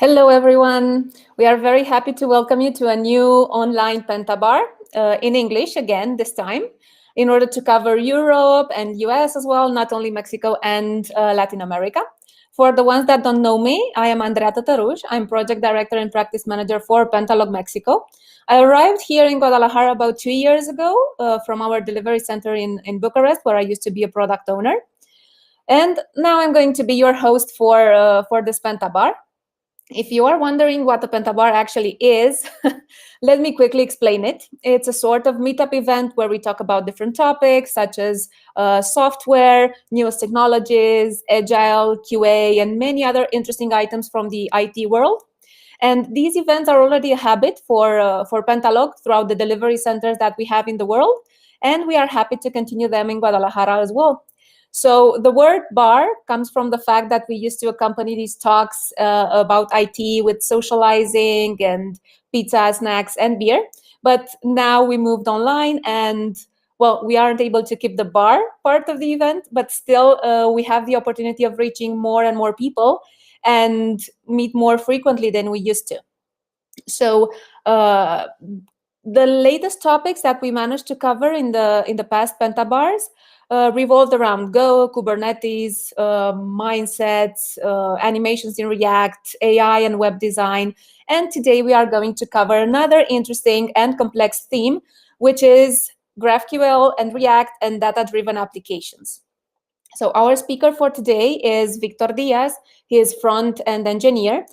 Hello, everyone. We are very happy to welcome you to a new online PentaBAR in English again this time, in order to cover Europe and US as well, not only Mexico and Latin America. For the ones that don't know me, I am Andrea Tatarush. I'm Project Director and Practice Manager for Pentalog Mexico. I arrived here in Guadalajara about 2 years ago from our delivery center in Bucharest, where I used to be a product owner. And now I'm going to be your host for this PentaBAR. If you are wondering what a PentaBAR actually is, let me quickly explain it. It's a sort of meetup event where we talk about different topics such as software, newest technologies, agile, QA, and many other interesting items from the IT world. And these events are already a habit for Pentalog throughout the delivery centers that we have in the world. And we are happy to continue them in Guadalajara as well. So the word bar comes from the fact that we used to accompany these talks about IT with socializing and pizza, snacks, and beer. But now we moved online and, well, we aren't able to keep the bar part of the event, but still we have the opportunity of reaching more and more people and meet more frequently than we used to. So the latest topics that we managed to cover in the past PentaBARs revolved around Go, Kubernetes, mindsets, animations in React, AI and web design. And today we are going to cover another interesting and complex theme, which is GraphQL and React and data-driven applications. So our speaker for today is Victor Diaz. He is Frontend Engineer.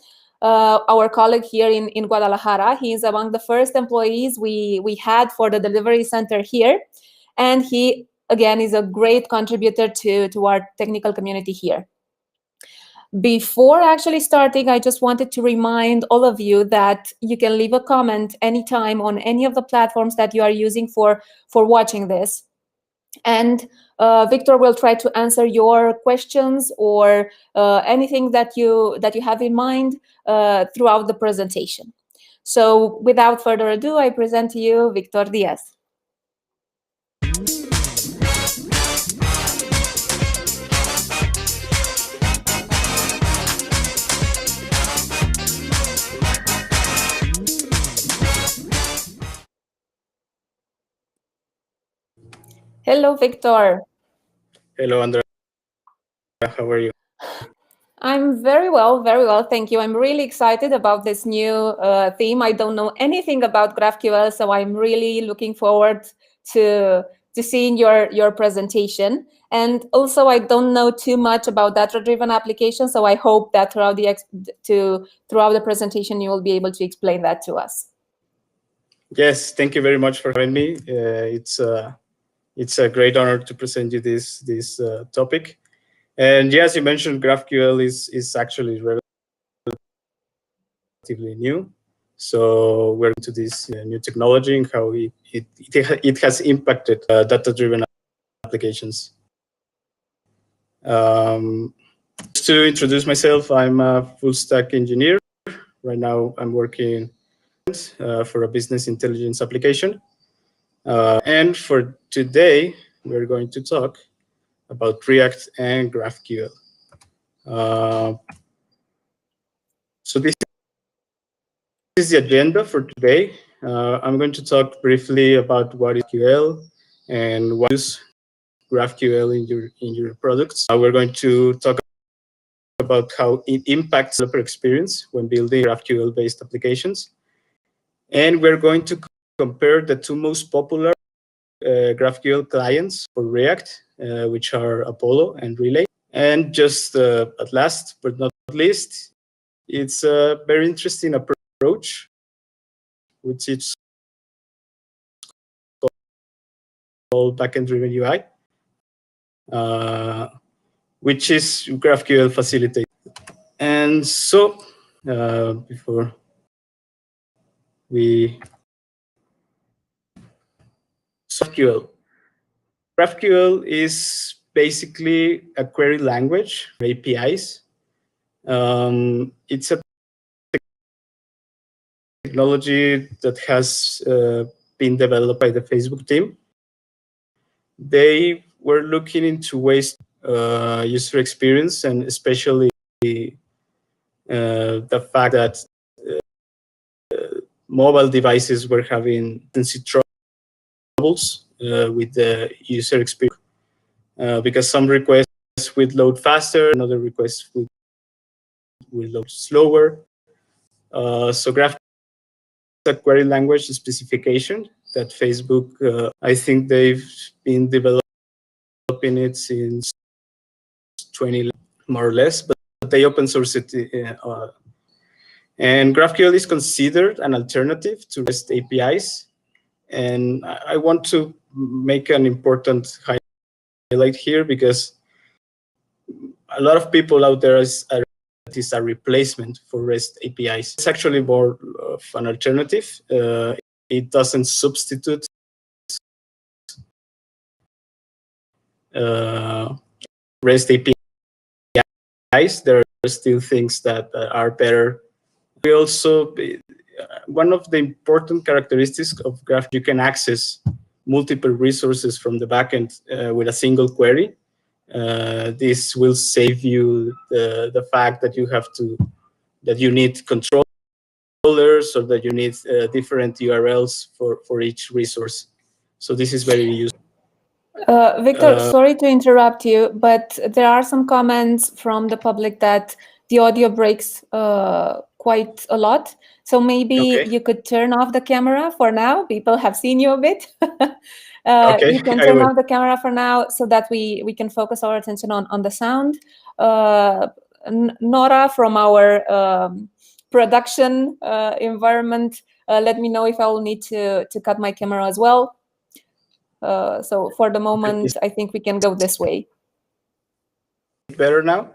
Our colleague here in Guadalajara. He is among the first employees we had for the delivery center here. And he, again, is a great contributor to our technical community here. Before actually starting, I just wanted to remind all of you that you can leave a comment anytime on any of the platforms that you are using for watching this. And Victor will try to answer your questions or anything that you have in mind throughout the presentation. So without further ado, I present to you Victor Diaz. Hello, Victor. Hello, Andrea. How are you? I'm very well, thank you. I'm really excited about this new theme. I don't know anything about GraphQL, so I'm really looking forward to seeing your presentation. And also, I don't know too much about data-driven applications, so I hope that throughout the presentation, you will be able to explain that to us. Yes, thank you very much for having me. It's a great honor to present you this topic. And yes, you mentioned GraphQL is actually relatively new. So we're into this new technology and how it has impacted data-driven applications. To introduce myself, I'm a full-stack engineer. Right now, I'm working for a business intelligence application. And for today, we're going to talk about React and GraphQL. So this is the agenda for today. I'm going to talk briefly about what is GraphQL and what is GraphQL in your products. We're going to talk about how it impacts developer experience when building GraphQL-based applications. And we're going to compare the two most popular GraphQL clients for React, which are Apollo and Relay. And just at last but not least, it's a very interesting approach, which is called backend-driven UI, which is GraphQL facilitated. And so, before we GraphQL is basically a query language for APIs. It's a technology that has been developed by the Facebook team. They were looking into ways user experience and especially the fact that mobile devices were having latency troubles with the user experience because some requests would load faster, another requests would load slower. So GraphQL is a query language specification that Facebook, I think they've been developing it since 20, more or less, but they open source it. And GraphQL is considered an alternative to REST APIs. And I want to make an important highlight here because a lot of people out there is a replacement for REST APIs. It's actually more of an alternative. It doesn't substitute REST APIs. There are still things that are better. We also, one of the important characteristics of Graph, you can access multiple resources from the backend with a single query. This will save you the fact that you need controllers or that you need different URLs for each resource. So this is very useful. Victor, sorry to interrupt you, but there are some comments from the public that the audio breaks quite a lot. So maybe you could turn off the camera for now. People have seen you a bit. You can turn off the camera for now so that we can focus our attention on the sound. Nora from our production environment, let me know if I will need to cut my camera as well. So for the moment, I think we can go this way. Better now?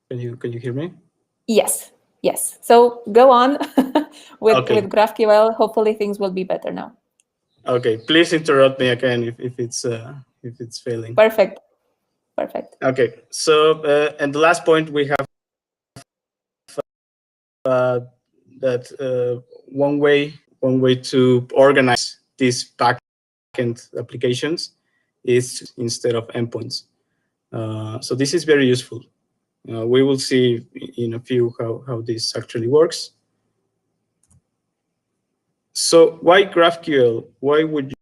Can you hear me? Yes. So go on with GraphQL. Hopefully things will be better now. Okay, please interrupt me again if it's failing. Perfect. Okay, so and the last point we have that one way to organize these backend applications is instead of endpoints. So this is very useful. We will see in a few how this actually works. So why GraphQL? Why would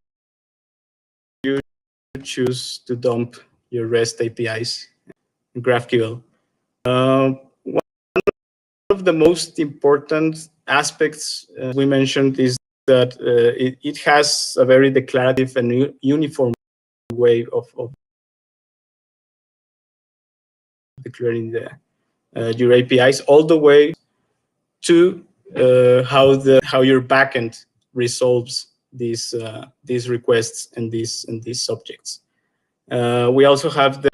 you choose to dump your REST APIs in GraphQL? One of the most important aspects we mentioned is that it has a very declarative and uniform way of declaring your APIs, all the way to how your backend resolves these requests and these subjects. We also have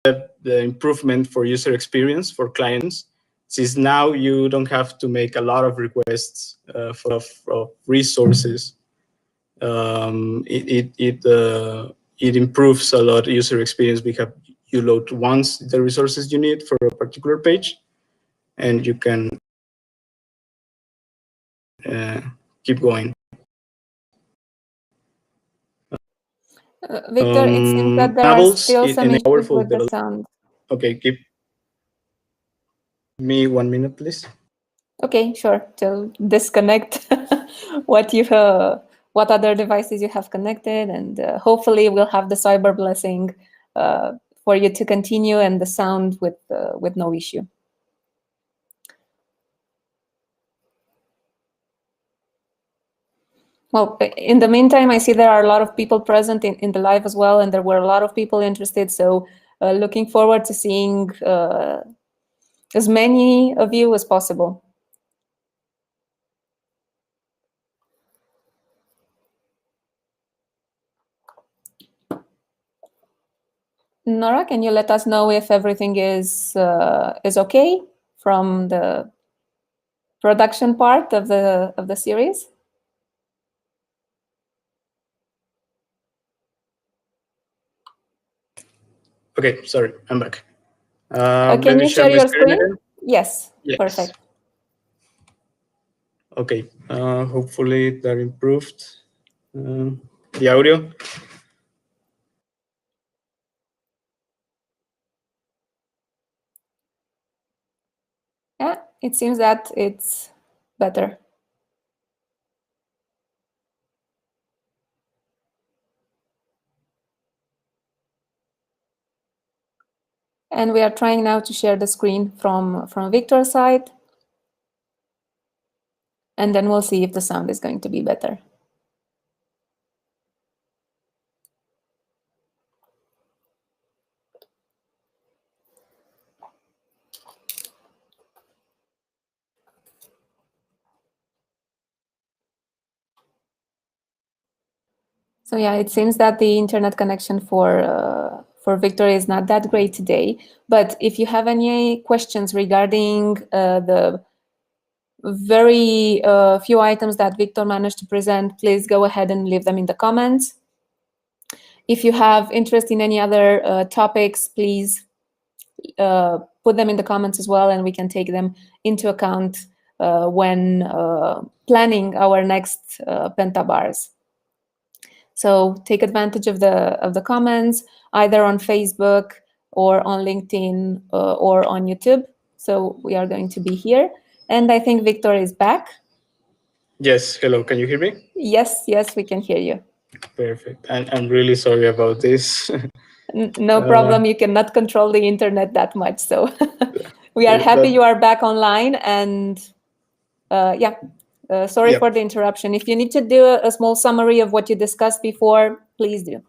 the improvement for user experience for clients, since now you don't have to make a lot of requests for resources. It improves a lot user experience because you load once the resources you need for a particular page, and you can keep going. Victor, it seems that there are still some issues with the sound. Okay, give me 1 minute, please. Okay, sure. So disconnect what other devices you have connected, and hopefully we'll have the cyber blessing for you to continue and the sound with no issue. Well, in the meantime, I see there are a lot of people present in the live as well, and there were a lot of people interested. So looking forward to seeing as many of you as possible. Nora, can you let us know if everything is okay from the production part of the series? Okay, sorry, I'm back. Can you share your screen? Yes, perfect. Okay, hopefully that improved the audio. Yeah, it seems that it's better. And we are trying now to share the screen from Victor's side. And then we'll see if the sound is going to be better. So yeah, it seems that the internet connection for Victor is not that great today. But if you have any questions regarding the very few items that Victor managed to present, please go ahead and leave them in the comments. If you have interest in any other topics, please put them in the comments as well, and we can take them into account when planning our next PentaBARs. So take advantage of the comments, either on Facebook or on LinkedIn or on YouTube. So we are going to be here. And I think Victor is back. Yes, hello, can you hear me? Yes, yes, we can hear you. Perfect. I'm really sorry about this. No problem, you cannot control the internet that much. So we are happy you are back online. And yeah, sorry for the interruption. If you need to do a small summary of what you discussed before, please do.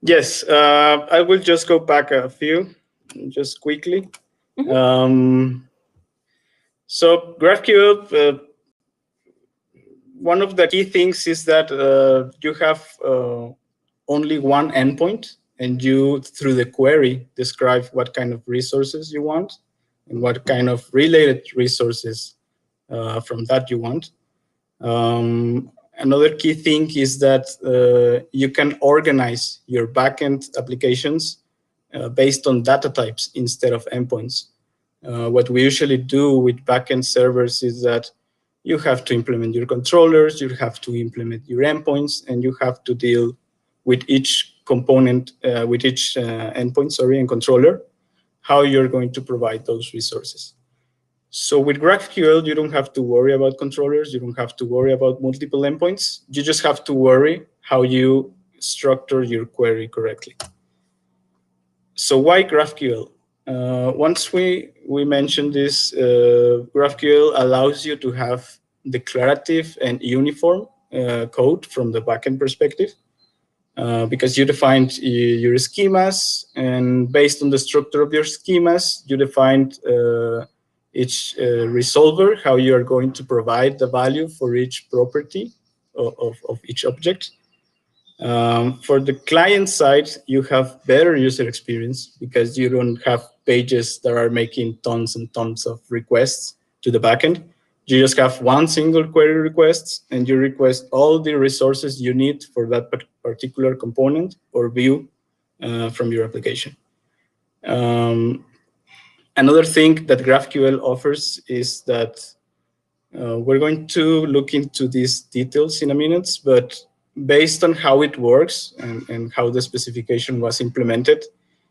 Yes, I will just go back a few, just quickly. So GraphQL, one of the key things is that you have only one endpoint, and you, through the query, describe what kind of resources you want and what kind of related resources from that you want. Another key thing is that you can organize your backend applications based on data types instead of endpoints. What we usually do with backend servers is that you have to implement your controllers, you have to implement your endpoints, and you have to deal with each component, with each endpoint, and controller, how you're going to provide those resources. So with GraphQL, you don't have to worry about controllers. You don't have to worry about multiple endpoints. You just have to worry how you structure your query correctly. So why GraphQL? Once we mentioned this, GraphQL allows you to have declarative and uniform code from the backend perspective, because you defined your schemas, and based on the structure of your schemas, you defined each resolver, how you are going to provide the value for each property of each object. For the client side, you have better user experience because you don't have pages that are making tons and tons of requests to the backend. You just have one single query request, and you request all the resources you need for that particular component or view from your application. Another thing that GraphQL offers is that we're going to look into these details in a minute, but based on how it works and how the specification was implemented,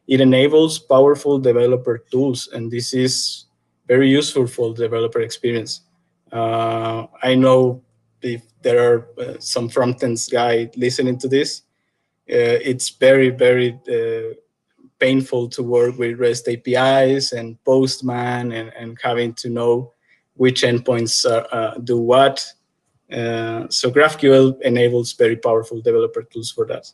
it enables powerful developer tools, and this is very useful for the developer experience. I know if there are some front-end guy listening to this, it's very, very painful to work with REST APIs and Postman and having to know which endpoints do what. So GraphQL enables very powerful developer tools for that.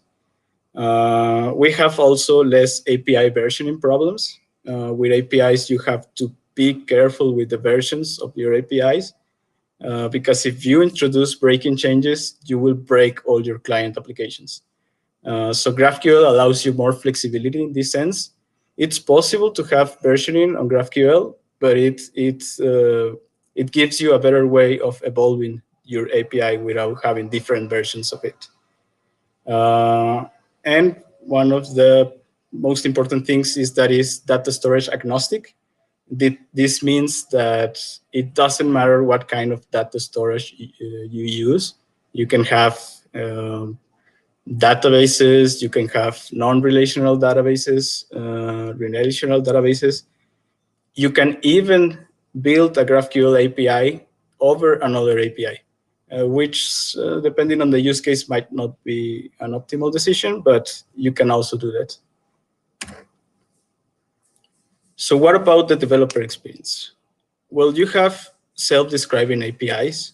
We have also less API versioning problems. With APIs, you have to be careful with the versions of your APIs, because if you introduce breaking changes, you will break all your client applications. So GraphQL allows you more flexibility in this sense. It's possible to have versioning on GraphQL, but it gives you a better way of evolving your API without having different versions of it. And one of the most important things is that it's data storage agnostic. This means that it doesn't matter what kind of data storage you use. You can have databases, you can have non-relational databases, relational databases. You can even build a GraphQL API over another API, which, depending on the use case, might not be an optimal decision, but you can also do that. So what about the developer experience? Well, you have self-describing APIs.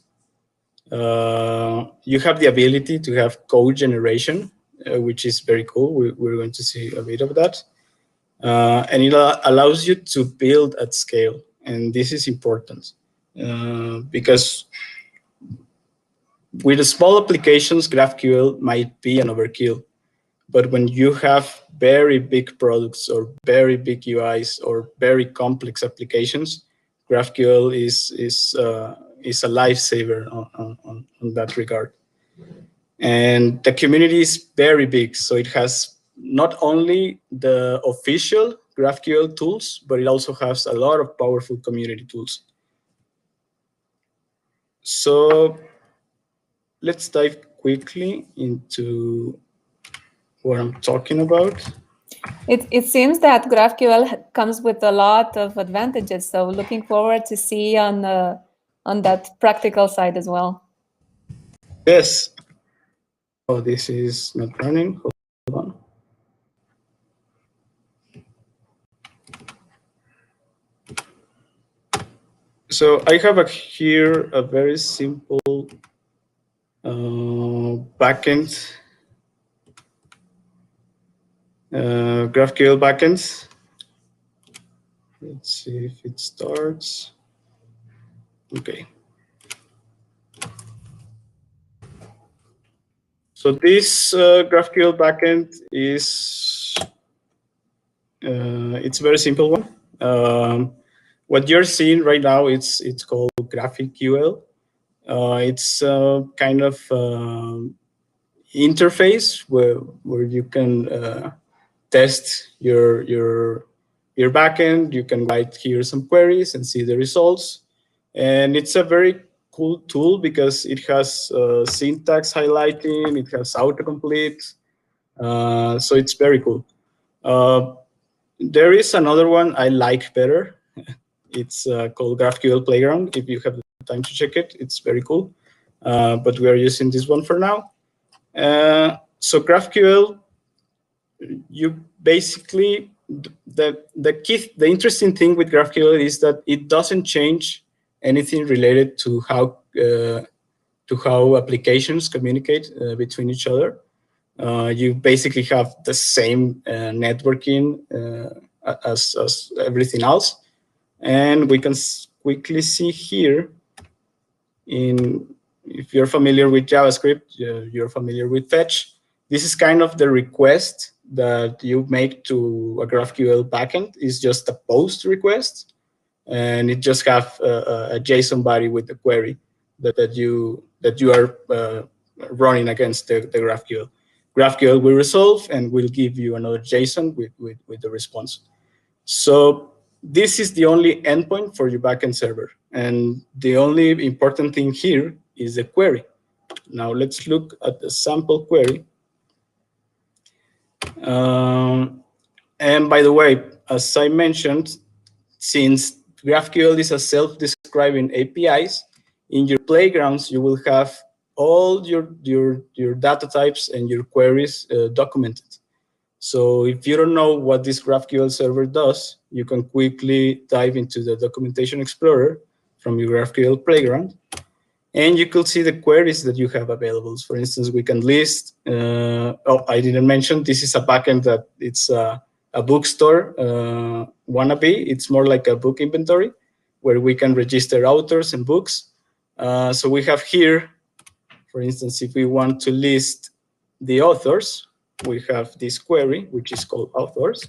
You have the ability to have code generation, which is very cool. We're going to see a bit of that. And it allows you to build at scale. And this is important because with small applications, GraphQL might be an overkill. But when you have very big products or very big UIs or very complex applications, GraphQL is a lifesaver on that regard. And the community is very big, so it has not only the official GraphQL tools, but it also has a lot of powerful community tools. So let's dive quickly into what I'm talking about. It seems that GraphQL comes with a lot of advantages. So looking forward to see on that practical side as well. Yes. Oh, this is not running. Hold on. So I have here a very simple backend, GraphQL backend. Let's see if it starts. Okay. So this GraphQL backend is it's a very simple one. What you're seeing right now, it's called GraphQL. It's kind of interface where you can test your backend. You can write here some queries and see the results. And it's a very cool tool because it has syntax highlighting, it has autocomplete. So it's very cool. There is another one I like better. It's called GraphQL Playground. If you have the time to check it, it's very cool. But we are using this one for now. So GraphQL, you basically, the interesting thing with GraphQL is that it doesn't change anything related to how applications communicate between each other. You basically have the same networking as everything else. And we can quickly see here, if you're familiar with JavaScript, you're familiar with fetch. This is kind of the request that you make to a GraphQL backend. It's just a post request, and it just have a JSON body with the query that you are running against the GraphQL. GraphQL will resolve and will give you another JSON with the response. So this is the only endpoint for your backend server. And the only important thing here is the query. Now let's look at the sample query. And by the way, as I mentioned, since GraphQL is a self-describing APIs, in your playgrounds, you will have all your data types and your queries documented. So if you don't know what this GraphQL server does, you can quickly dive into the documentation explorer from your GraphQL playground, and you could see the queries that you have available. For instance, we can list, oh, I didn't mention, this is a backend that it's a bookstore wannabe. It's more like a book inventory where we can register authors and books. So we have here, for instance, if we want to list the authors, we have this query, which is called authors.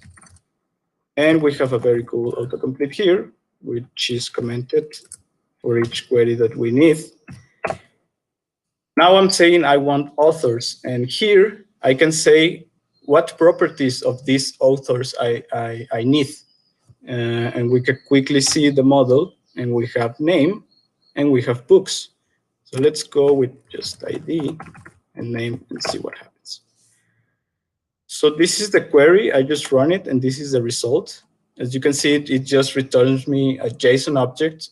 And we have a very cool autocomplete here, which is commented for each query that we need. Now I'm saying I want authors. And here I can say what properties of these authors I need. And we can quickly see the model. And we have name and we have books. So let's go with just ID and name and see what happens. So this is the query. I just run it, and this is the result. As you can see, it just returns me a JSON object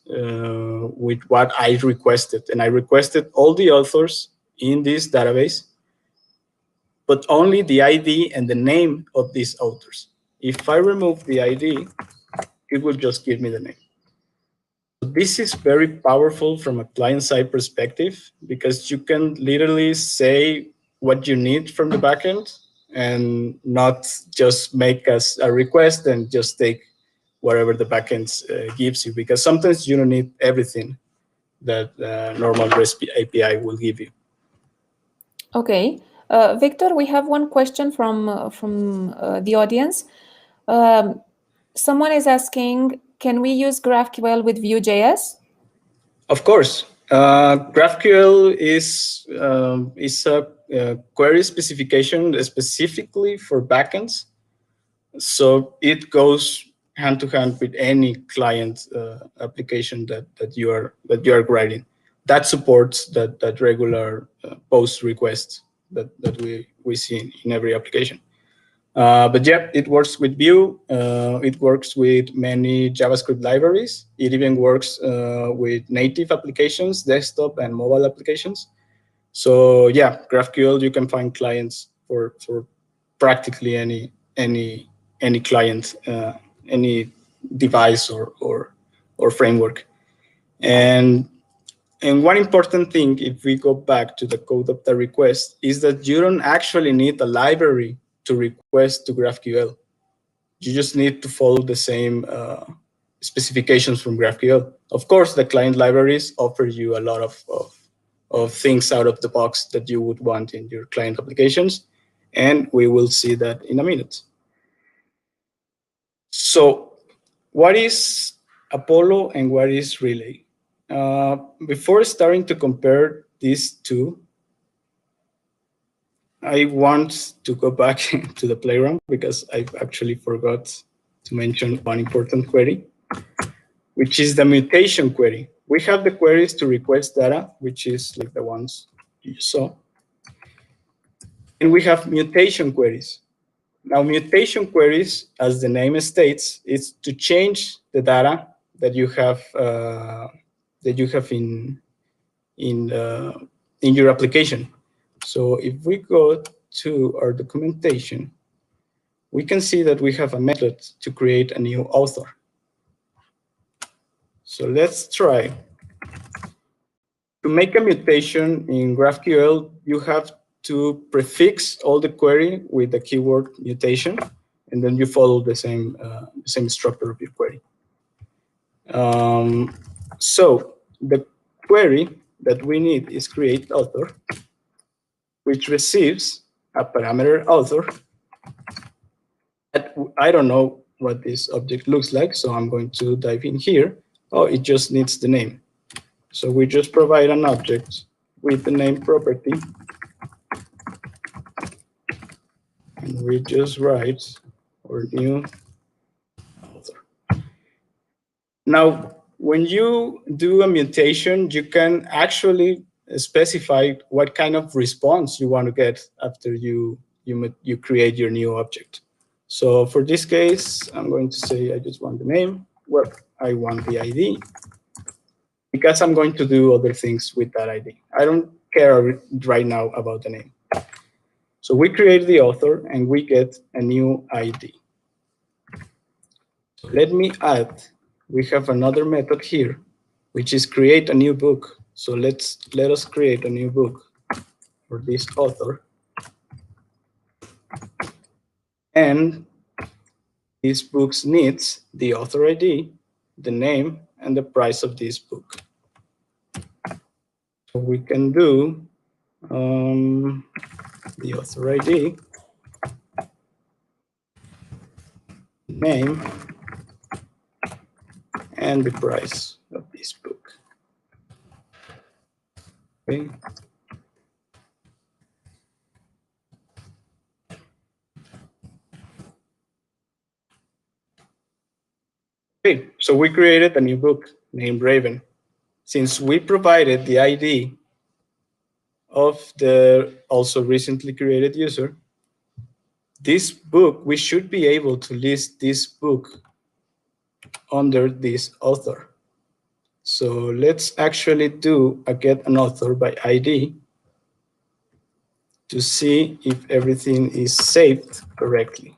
with what I requested. And I requested all the authors in this database, but only the ID and the name of these authors. If I remove the ID, it will just give me the name. This is very powerful from a client-side perspective, because you can literally say what you need from the backend and not just make us a request and just take whatever the backend gives you, because sometimes you don't need everything that normal REST API will give you. Okay. Victor, we have one question from the audience. Someone is asking, can we use GraphQL with Vue.js? Of course. GraphQL is a query specification specifically for backends. So it goes hand to hand with any client application that you are writing. That supports that regular post requests that we see in every application. But yeah, it works with Vue. It works with many JavaScript libraries. It even works with native applications, desktop and mobile applications. So yeah, GraphQL, you can find clients for practically any client, any device or framework. And one important thing, if we go back to the code of the request, is that you don't actually need a library to request to GraphQL. You just need to follow the same specifications from GraphQL. Of course, the client libraries offer you a lot of things out of the box that you would want in your client applications, and we will see that in a minute. So what is Apollo and what is Relay? Before starting to compare these two, I want to go back to the playground because I actually forgot to mention one important query, which is the mutation query. We have the queries to request data, which is like the ones you saw. And we have mutation queries. Now, mutation queries, as the name states, is to change the data that you have in your application. So if we go to our documentation, we can see that we have a method to create a new author. So let's try. To make a mutation in GraphQL, you have to prefix all the query with the keyword mutation, and then you follow the same structure of your query. So the query that we need is create author, which receives a parameter author. I don't know what this object looks like, so I'm going to dive in here. Oh, it just needs the name. So we just provide an object with the name property, and we just write our new author. Now, when you do a mutation, you can actually specify what kind of response you want to get after you create your new object. So for this case, I'm going to say I just want the name. Well, I want the ID, because I'm going to do other things with that ID. I don't care right now about the name. So we create the author and we get a new ID. Let me add, we have another method here, which is create a new book. So let us create a new book for this author. And this book needs the author ID, the name, and the price of this book. So we can do the author ID, name, and the price of this book. Okay. Okay, so we created a new book named Raven. Since we provided the ID of the also recently created user, this book, we should be able to list this book under this author. So let's actually do a get an author by ID to see if everything is saved correctly.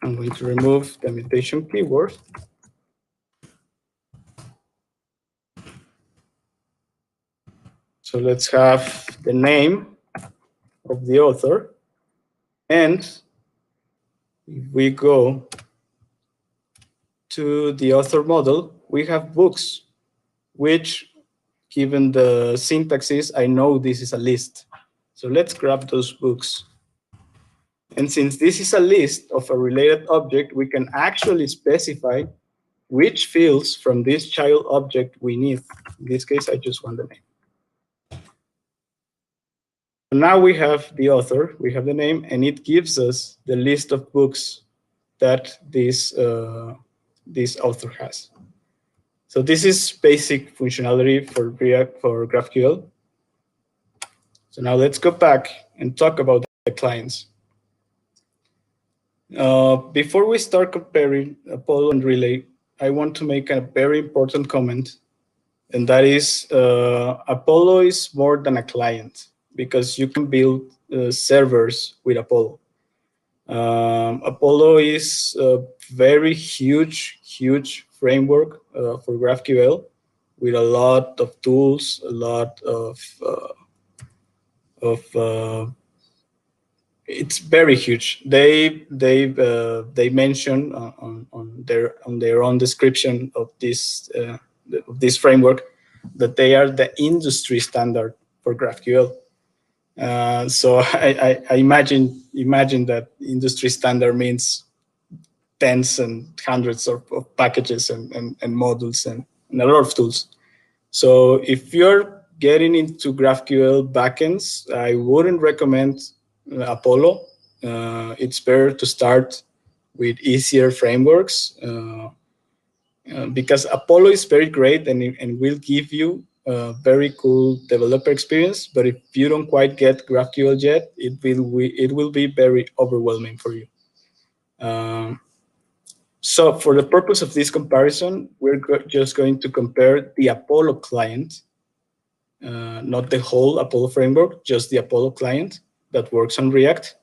I'm going to remove the mutation keyword. So let's have the name of the author. And if we go to the author model, we have books, which, given the syntax is, I know this is a list. So let's grab those books. And since this is a list of a related object, we can actually specify which fields from this child object we need. In this case, I just want the name. Now we have the author, we have the name, and it gives us the list of books that this author has. So this is basic functionality for React, for GraphQL. So now let's go back and talk about the clients. Before we start comparing Apollo and Relay, I want to make a very important comment, and that is Apollo is more than a client, because you can build servers with Apollo. Apollo is a very huge framework for GraphQL with a lot of tools, a lot of it's very huge. They mention on their own description of this framework that they are the industry standard for GraphQL. So I imagine that industry standard means tens and hundreds of packages and modules and a lot of tools. So if you're getting into GraphQL backends, I wouldn't recommend Apollo. It's better to start with easier frameworks because Apollo is very great and will give you a very cool developer experience. But if you don't quite get GraphQL yet, it will be very overwhelming for you. So for the purpose of this comparison, we're just going to compare the Apollo client, not the whole Apollo framework, just the Apollo client that works on React.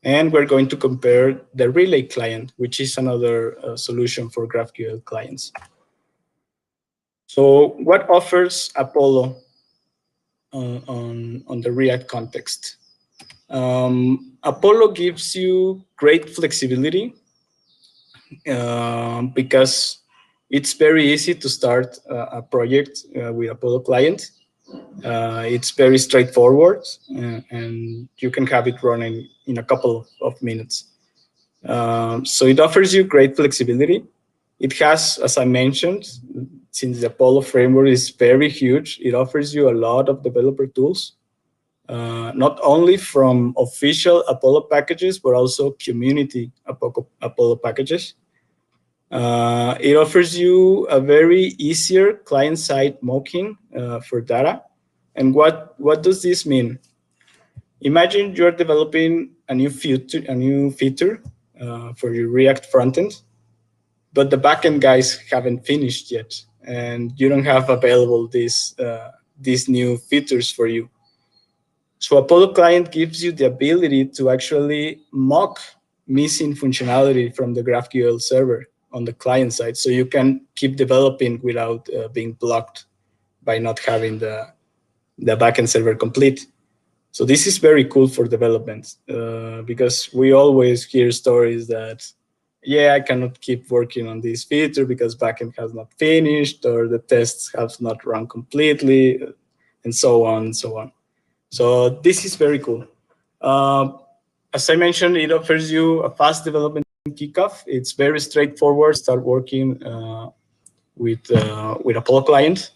And we're going to compare the Relay client, which is another solution for GraphQL clients. So what offers Apollo on the React context? Apollo gives you great flexibility because it's very easy to start a project with Apollo client. It's very straightforward, and you can have it running in a couple of minutes. So it offers you great flexibility. It has, as I mentioned, since the Apollo framework is very huge, it offers you a lot of developer tools, not only from official Apollo packages, but also community Apollo packages. It offers you a very easier client-side mocking for data. And what does this mean? Imagine you're developing a new feature for your React frontend, but the backend guys haven't finished yet, and you don't have available these new features for you. So Apollo client gives you the ability to actually mock missing functionality from the GraphQL server on the client side, so you can keep developing without being blocked by not having the backend server complete. So this is very cool for development because we always hear stories that, yeah, I cannot keep working on this feature because backend has not finished, or the tests have not run completely, and so on and so on. So this is very cool. As I mentioned, it offers you a fast development kickoff. It's very straightforward. Start working with Apollo client.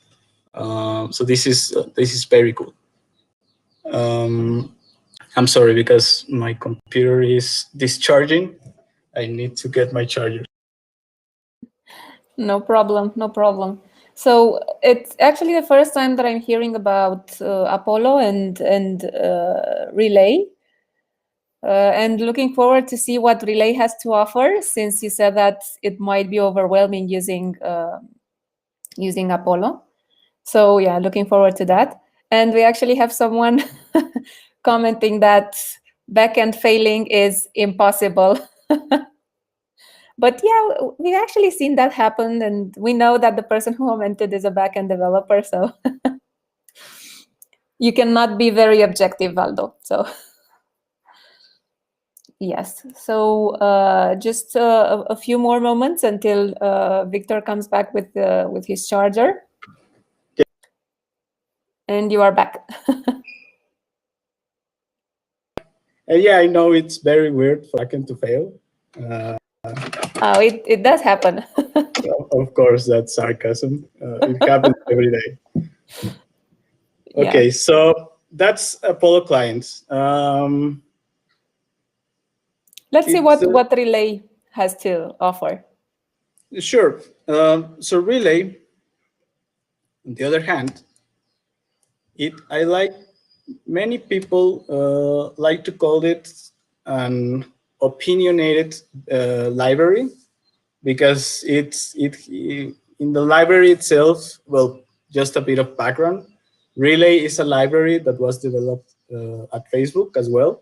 So this is very cool. I'm sorry because my computer is discharging. I need to get my charger. No problem, no problem. So it's actually the first time that I'm hearing about Apollo and Relay. and looking forward to see what Relay has to offer, since you said that it might be overwhelming using Apollo. So yeah, looking forward to that. And we actually have someone commenting that backend failing is impossible. But yeah, we've actually seen that happen, and we know that the person who commented is a backend developer, so you cannot be very objective, Valdo. So yes, so just a few more moments until Victor comes back with his charger. And you are back. Yeah, I know it's very weird for backend to fail. Oh, it does happen. Of course, that's sarcasm. It happens every day. Yeah. Okay, so that's Apollo clients. Let's see what Relay has to offer. Sure. So Relay, on the other hand, I like many people like to call it an opinionated library, because it's in the library itself. Well, just a bit of background. Relay is a library that was developed at Facebook as well.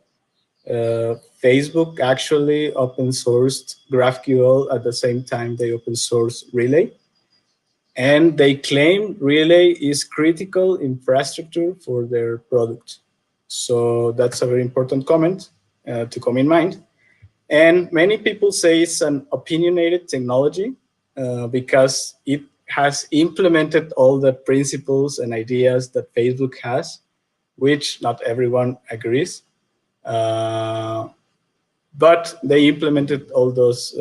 Facebook actually open sourced GraphQL at the same time they open sourced Relay. And they claim Relay is critical infrastructure for their product. So that's a very important comment to come in mind. And many people say it's an opinionated technology because it has implemented all the principles and ideas that Facebook has, which not everyone agrees. But they implemented all those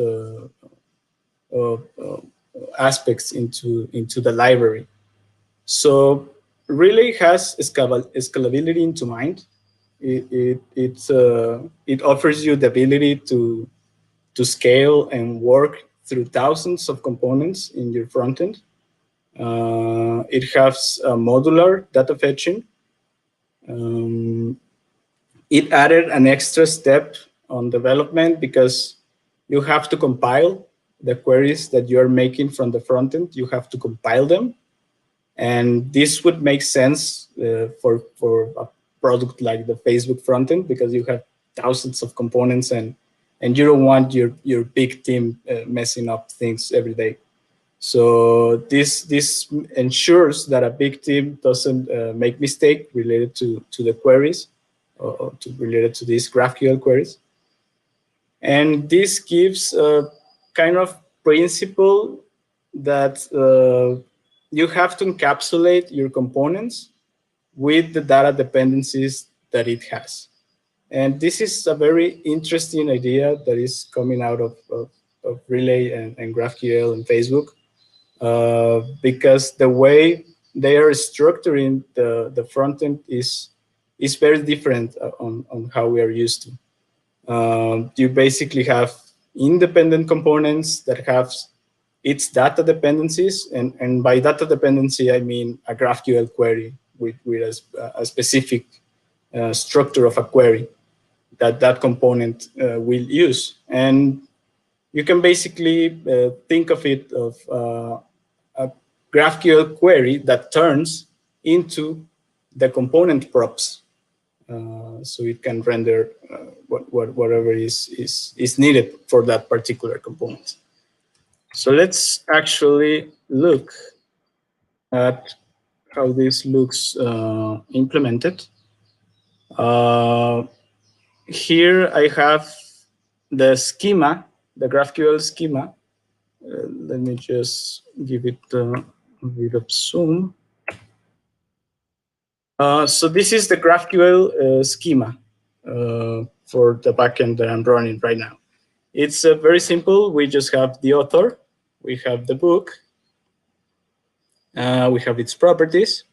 aspects into the library. So Relay has scalability into mind. It offers you the ability to scale and work through thousands of components in your front end. It has modular data fetching. It added an extra step on development because you have to compile the queries that you're making from the front end. You have to compile them. And this would make sense for a product like the Facebook frontend, because you have thousands of components and you don't want your big team messing up things every day. So this ensures that a big team doesn't make mistake related to the queries or related to these GraphQL queries. And this gives a kind of principle that you have to encapsulate your components with the data dependencies that it has. And this is a very interesting idea that is coming out of Relay and GraphQL and Facebook, because the way they are structuring the front end is very different on how we are used to. You basically have independent components that have its data dependencies, and by data dependency I mean a GraphQL query with a specific structure of a query that component will use. And you can basically think of it of a GraphQL query that turns into the component props. So it can render whatever is needed for that particular component. So let's actually look at how this looks implemented. Here I have the schema, the GraphQL schema. Let me just give it a bit of zoom. So this is the GraphQL schema for the backend that I'm running right now. It's very simple. We just have the author, we have the book, we have its properties,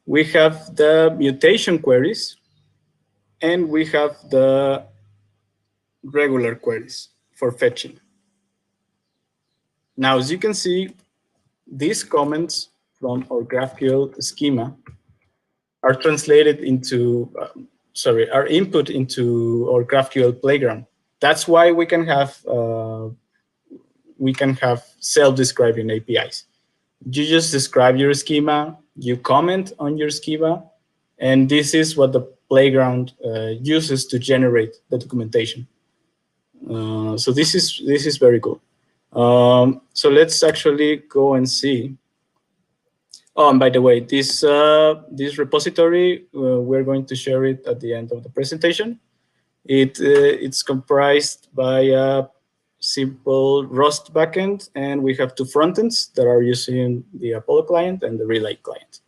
we have the mutation queries, and we have the regular queries for fetching. Now, as you can see, these comments from our GraphQL schema are translated into our input into our GraphQL playground. That's why we can have self-describing APIs. You just describe your schema, you comment on your schema, and this is what the playground uses to generate the documentation. So this is very cool. So let's actually go and see. Oh, and by the way, this repository, we're going to share it at the end of the presentation. It's comprised by a simple Rust backend, and we have two frontends that are using the Apollo client and the Relay client.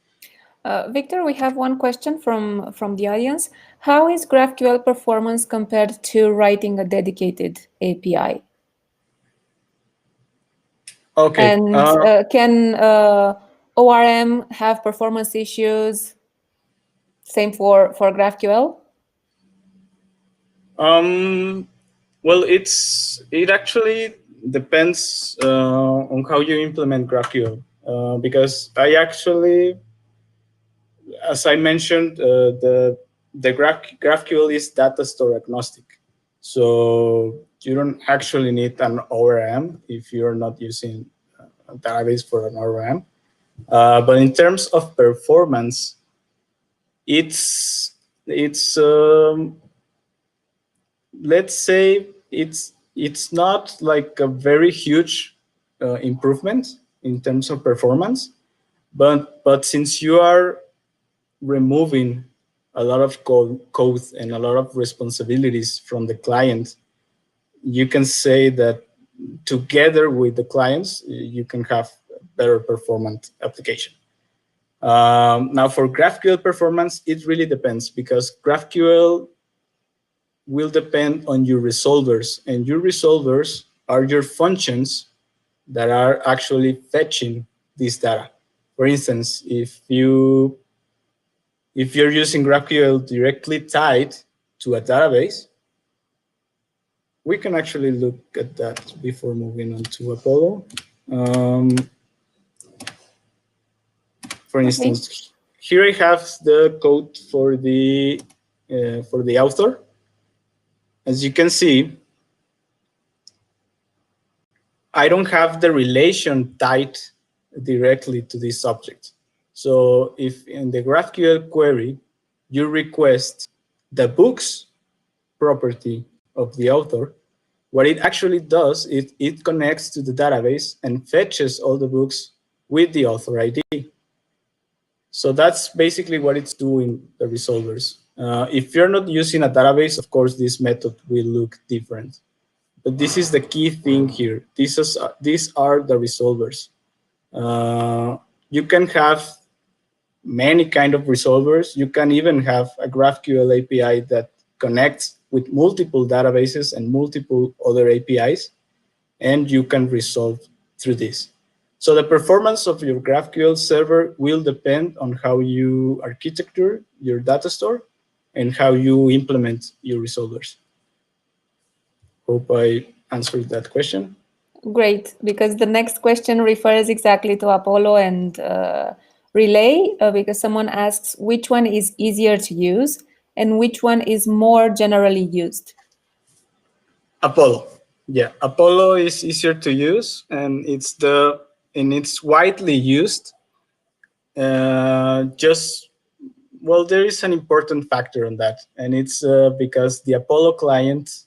Victor, we have one question from the audience. How is GraphQL performance compared to writing a dedicated API? Okay. And can ORM have performance issues? Same for GraphQL? Well, it actually depends on how you implement GraphQL, because I actually, as I mentioned, the GraphQL is data store agnostic, so you don't actually need an ORM if you're not using a database for an ORM. But in terms of performance, it's let's say it's not like a very huge improvement in terms of performance, but since you are removing a lot of code and a lot of responsibilities from the client, you can say that together with the clients, you can have a better performant application. Now for GraphQL performance, it really depends, because GraphQL will depend on your resolvers, and your resolvers are your functions that are actually fetching this data. For instance, if you're using GraphQL directly tied to a database, we can actually look at that before moving on to Apollo. For instance, here I have the code for the author. As you can see, I don't have the relation tied directly to this object. So if in the GraphQL query, you request the books property of the author, what it actually does is it connects to the database and fetches all the books with the author ID. So that's basically what it's doing, the resolvers. If you're not using a database, of course, this method will look different. But this is the key thing here. These are the resolvers. You can have many kind of resolvers. You can even have a GraphQL API that connects with multiple databases and multiple other APIs, and you can resolve through this. So the performance of your GraphQL server will depend on how you architecture your data store and how you implement your resolvers. Hope I answered that question. Great, because the next question refers exactly to Apollo and Relay, because someone asks which one is easier to use and which one is more generally used. Apollo. Yeah, Apollo is easier to use, and it's widely used. Well, there is an important factor on that, and it's because the Apollo client,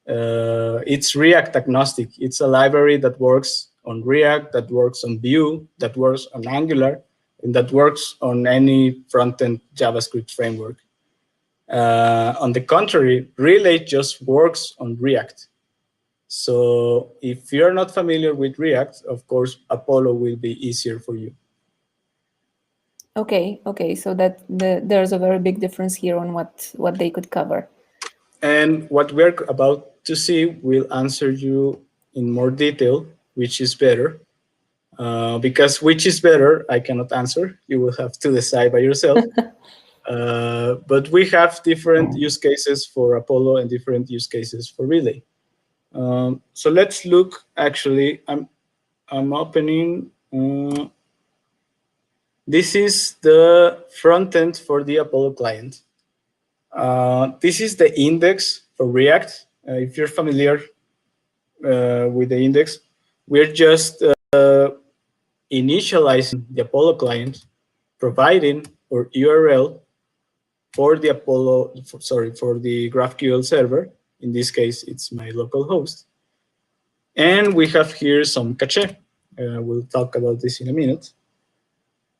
it's React agnostic. It's a library that works on React, that works on Vue, that works on Angular, and that works on any front-end JavaScript framework. On the contrary, Relay just works on React. So if you're not familiar with React, of course, Apollo will be easier for you. Okay, so that there's a very big difference here on what they could cover. And what we're about to see will answer you in more detail, which is better. Because which is better, I cannot answer. You will have to decide by yourself. But we have different use cases for Apollo and different use cases for Relay. So let's look. Actually, I'm opening. This is the front end for the Apollo client. This is the index for React. If you're familiar with the index, we're just initializing the Apollo client, providing our URL for the for the GraphQL server. In this case, it's my local host. And we have here some cache. We'll talk about this in a minute.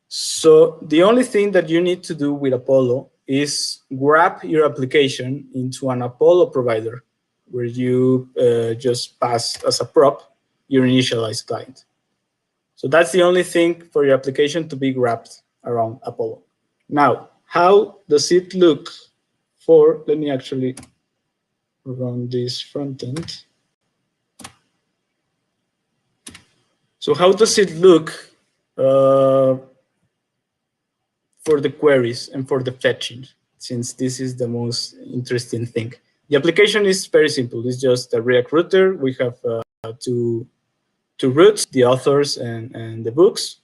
So the only thing that you need to do with Apollo is wrap your application into an Apollo provider, where you just pass as a prop your initialized client. So that's the only thing for your application to be wrapped around Apollo. Now, how does it look for, let me actually run this front end. So how does it look for the queries and for the fetching, since this is the most interesting thing? The application is very simple. It's just a React router. We have two routes, the authors and the books.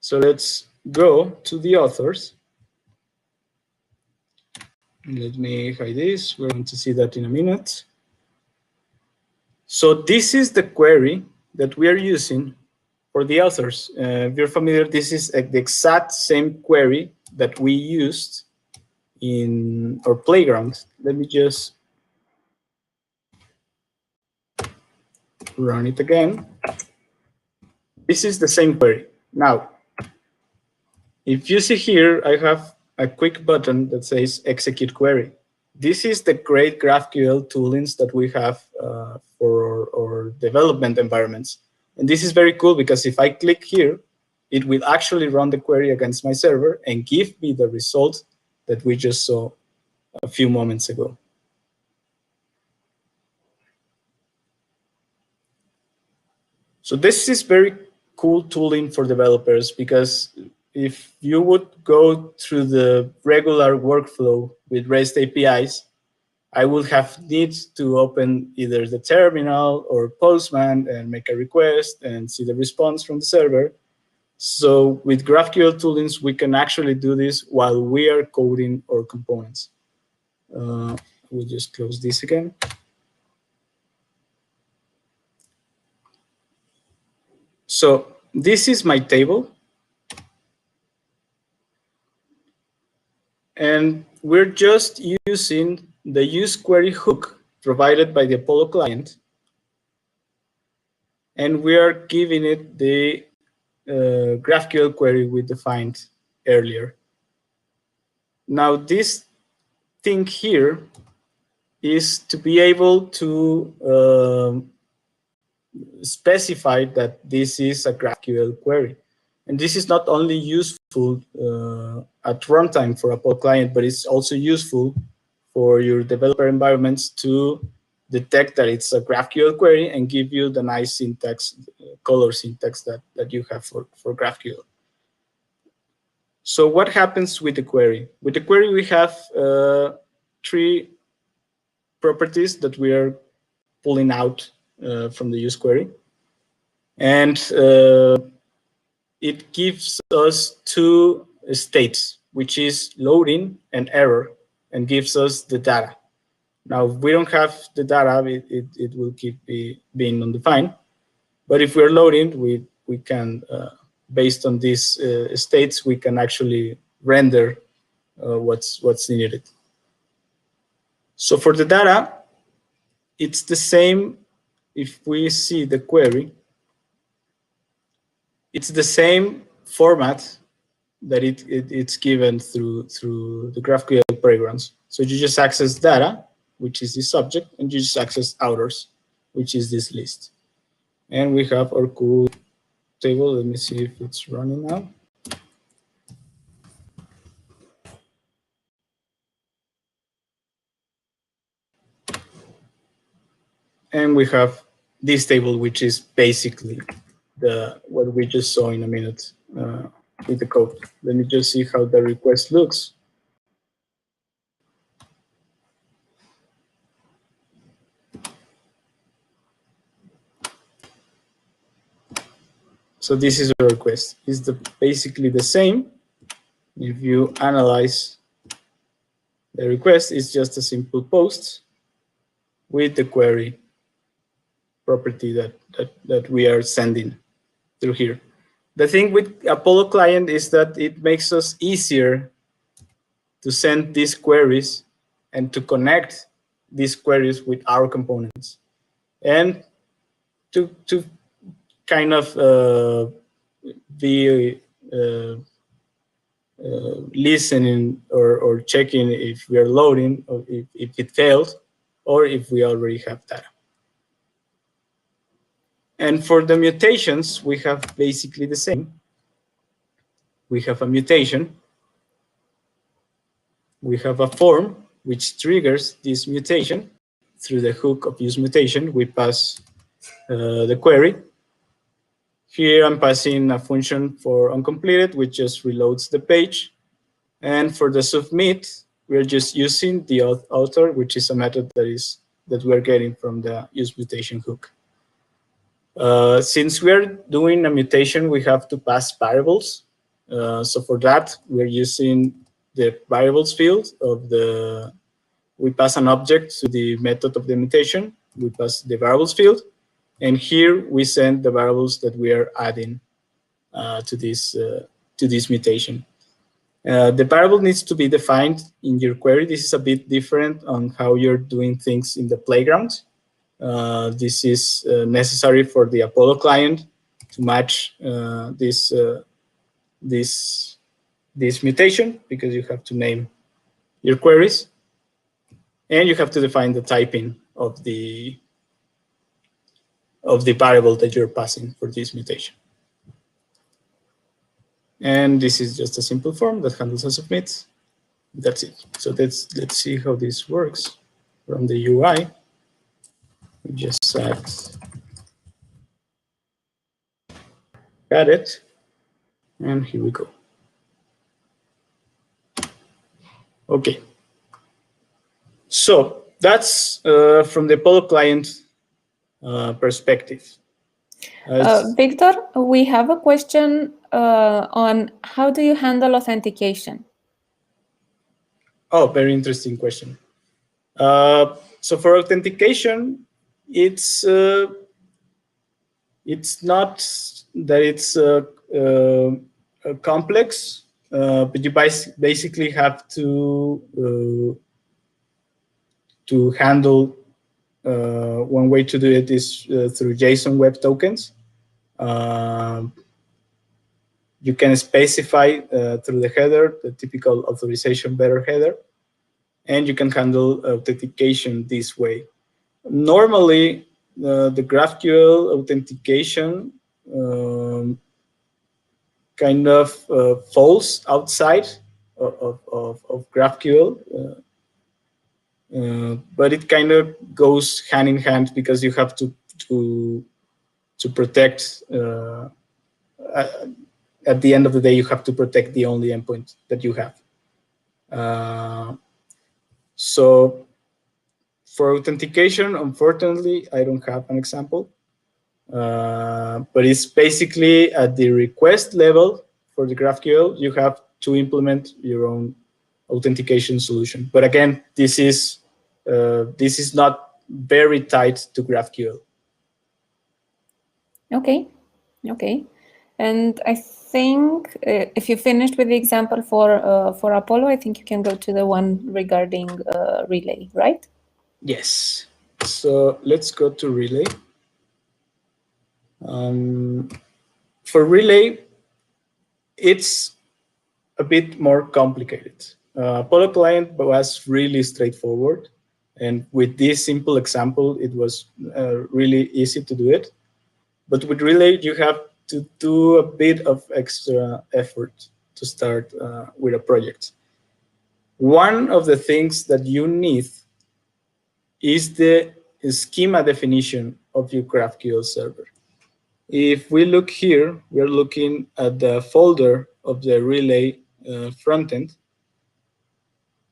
So let's go to the authors. Let me hide this. We're going to see that in a minute. So this is the query that we are using for the authors. If you're familiar, this is the exact same query that we used in our playground. Let me just run it again. This is the same query. Now, if you see here, I have a quick button that says execute query. This is the great GraphQL toolings that we have for our development environments. And this is very cool because if I click here, it will actually run the query against my server and give me the result that we just saw a few moments ago. So this is very cool tooling for developers, because if you would go through the regular workflow with REST APIs, I would have need to open either the terminal or Postman and make a request and see the response from the server. So with GraphQL toolings, we can actually do this while we are coding our components. We'll just close this again. So this is my table. And we're just using the useQuery hook provided by the Apollo client. And we are giving it the GraphQL query we defined earlier. Now, this thing here is to be able to specify that this is a GraphQL query. And this is not only useful at runtime for Apollo client, but it's also useful for your developer environments to detect that it's a GraphQL query and give you the nice syntax, color syntax that you have for GraphQL. So what happens with the query? With the query, we have three properties that we are pulling out from the use query. And it gives us two states, which is loading and error, and gives us the data. Now, if we don't have the data, it will keep being undefined. But if we're loading, we can, based on these states, we can actually render what's needed. So for the data, it's the same. If we see the query, it's the same format that it's given through the GraphQL programs. So you just access data, which is the subject, and you just access outers, which is this list. And we have our cool table. Let me see if it's running now. And we have this table, which is basically what we just saw in a minute with the code. Let me just see how the request looks. So this is a request. It's basically the same. If you analyze The request is just a simple post with the query property that we are sending through here. The thing with Apollo client is that it makes us easier to send these queries and to connect these queries with our components, and to kind of be listening or checking if we are loading, or if it failed, or if we already have data. And for the mutations, we have basically the same. We have a mutation. We have a form which triggers this mutation. Through the hook of use mutation, we pass the query. Here I'm passing a function for uncompleted, which just reloads the page. And for the submit, we're just using the author, which is a method that we're getting from the use mutation hook. Since we're doing a mutation, we have to pass variables. So for that, we're using the variables field of the. We pass an object to the method of the mutation. We pass the variables field, and here we send the variables that we are adding to this mutation. The variable needs to be defined in your query. This is a bit different on how you're doing things in the playground. This is necessary for the Apollo client to match this mutation, because you have to name your queries, and you have to define the typing of the variable that you're passing for this mutation. And this is just a simple form that handles a submit. That's it. So let's see how this works from the UI. We just add it, and here we go. Okay. So that's from the Apollo client perspective. Victor, we have a question on how do you handle authentication? Oh, very interesting question. So for authentication, it's not that it's complex, but you basically have to handle. One way to do it is through JSON Web Tokens. You can specify through the header, the typical authorization bearer header, and you can handle authentication this way. Normally, the GraphQL authentication kind of falls outside of GraphQL, but it kind of goes hand in hand, because you have to protect. At the end of the day, you have to protect the only endpoint that you have. So for authentication, unfortunately, I don't have an example. But it's basically at the request level for the GraphQL, you have to implement your own authentication solution. But again, this is not very tied to GraphQL. Okay. And I think if you finished with the example for Apollo, I think you can go to the one regarding Relay, right? Yes. So let's go to Relay. For Relay, it's a bit more complicated. Apollo client was really straightforward, and with this simple example, it was really easy to do it. But with Relay, you have to do a bit of extra effort to start with a project. One of the things that you need is the schema definition of your GraphQL server. If we look here, we're looking at the folder of the Relay frontend,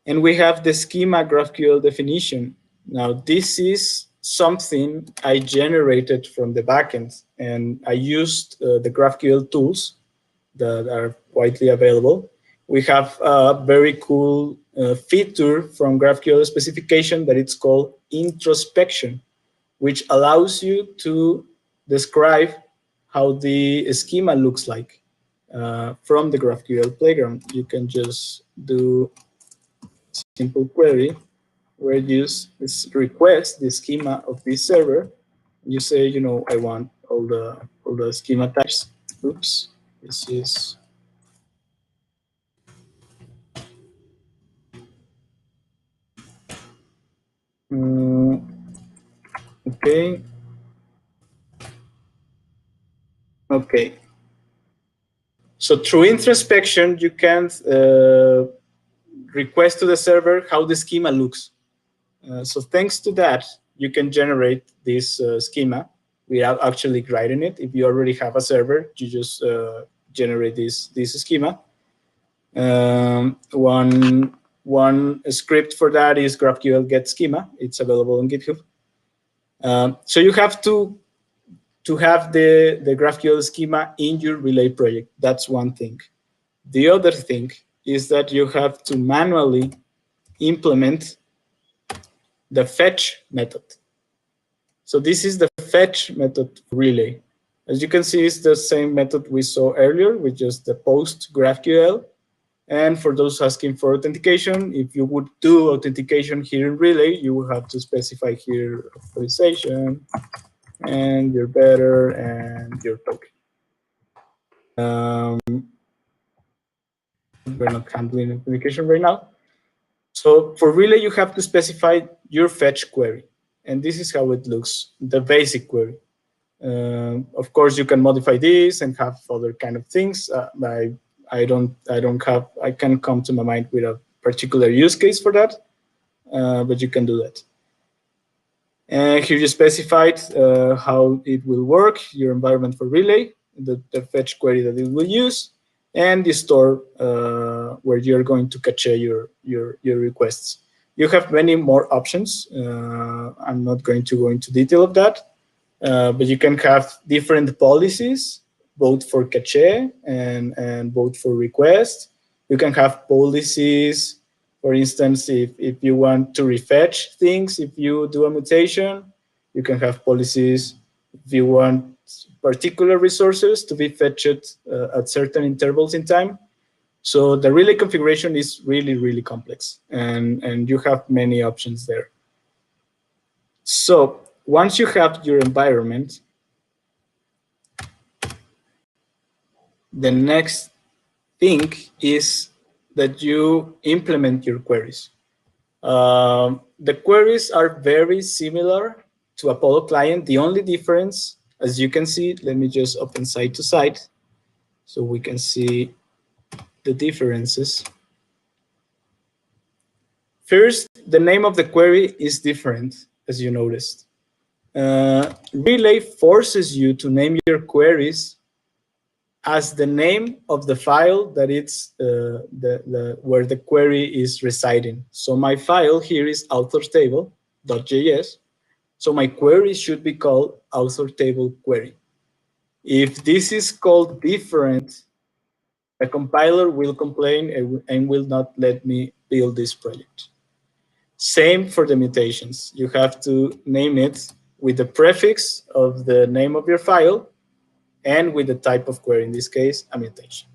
and we have the schema GraphQL definition. Now, this is something I generated from the backend, and I used the GraphQL tools that are widely available. We have a very cool feature from GraphQL specification that it's called introspection, which allows you to describe how the schema looks like from the GraphQL playground. You can just do a simple query where you request the schema of this server. You say, you know, I want all the schema types. Oops, this is okay. Okay. So through introspection, you can request to the server how the schema looks. So thanks to that, you can generate this schema without actually writing it. If you already have a server, you just generate this schema. One script for that is GraphQL get schema. It's available on GitHub. So you have to have the GraphQL schema in your Relay project. That's one thing. The other thing is that you have to manually implement the fetch method. So this is the fetch method for Relay. As you can see, it's the same method we saw earlier with just the post GraphQL. And for those asking for authentication, if you would do authentication here in Relay, you will have to specify here authorization and your better and your token. We're not handling authentication right now. So for Relay, you have to specify your fetch query. And this is how it looks, the basic query. Of course, you can modify this and have other kind of things. I can't come to my mind with a particular use case for that, but you can do that. And here you specified how it will work, your environment for Relay, the fetch query that it will use, and the store where you're going to cache your requests. You have many more options. I'm not going to go into detail of that, but you can have different policies, both for cache and both for request. You can have policies, for instance, if you want to refetch things, if you do a mutation. You can have policies if you want particular resources to be fetched at certain intervals in time. So the Relay configuration is really, really complex, and you have many options there. So once you have your environment, the next thing is that you implement your queries. The queries are very similar to Apollo client. The only difference, as you can see, let me just open side to side so we can see the differences. First, the name of the query is different, as you noticed. Relay forces you to name your queries as the name of the file that it's where the query is residing. So my file here is authortable.js. So my query should be called authortable query. If this is called different, the compiler will complain and will not let me build this project. Same for the mutations. You have to name it with the prefix of the name of your file and with the type of query, in this case, a mutation.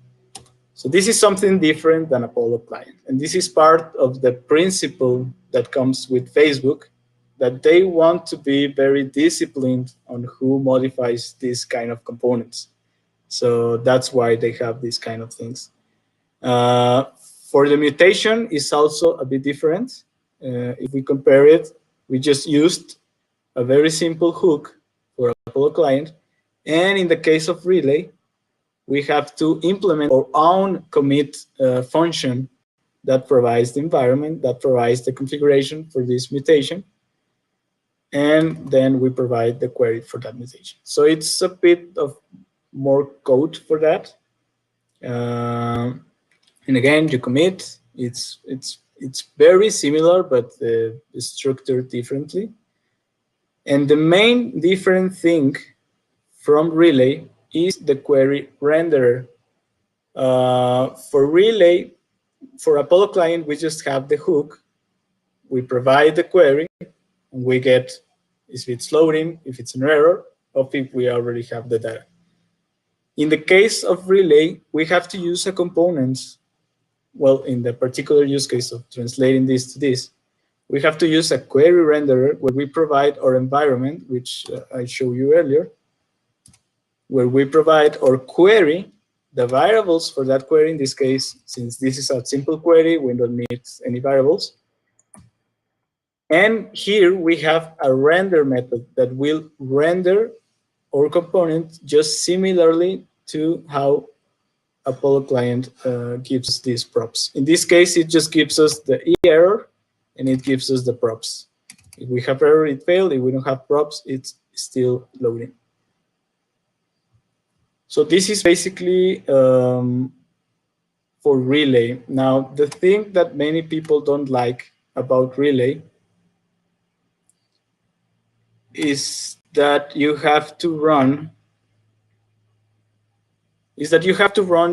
So this is something different than Apollo client. And this is part of the principle that comes with Facebook, that they want to be very disciplined on who modifies these kind of components. So that's why they have these kind of things. For the mutation, it's also a bit different. If we compare it, we just used a very simple hook for Apollo client. And in the case of Relay, we have to implement our own commit function that provides the environment, that provides the configuration for this mutation. And then we provide the query for that mutation. So it's a bit of more code for that. And again, you commit. It's very similar, but structured differently. And the main different thing from Relay is the query renderer. For Relay, for Apollo client, we just have the hook. We provide the query, and we get if it's loading, if it's an error, or if we already have the data. In the case of Relay, we have to use a component. Well, in the particular use case of translating this to this, we have to use a query renderer where we provide our environment, which I showed you earlier, where we provide our query, the variables for that query. In this case, since this is a simple query, we don't need any variables. And here we have a render method that will render our component just similarly to how Apollo client gives us these props. In this case, it just gives us the error and it gives us the props. If we have error, it failed. If we don't have props, it's still loading. So this is basically for Relay. Now, the thing that many people don't like about Relay is that you have to run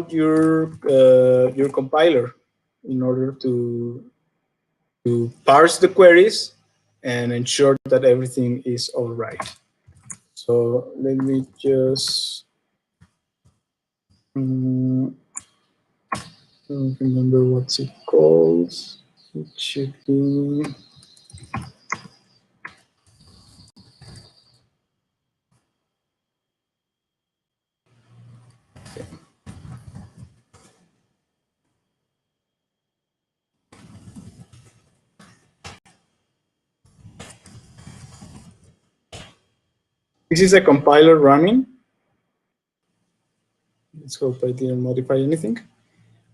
your compiler in order to parse the queries and ensure that everything is all right. So let me just don't remember what's it called. It should be this is a compiler running. Let's hope I didn't modify anything.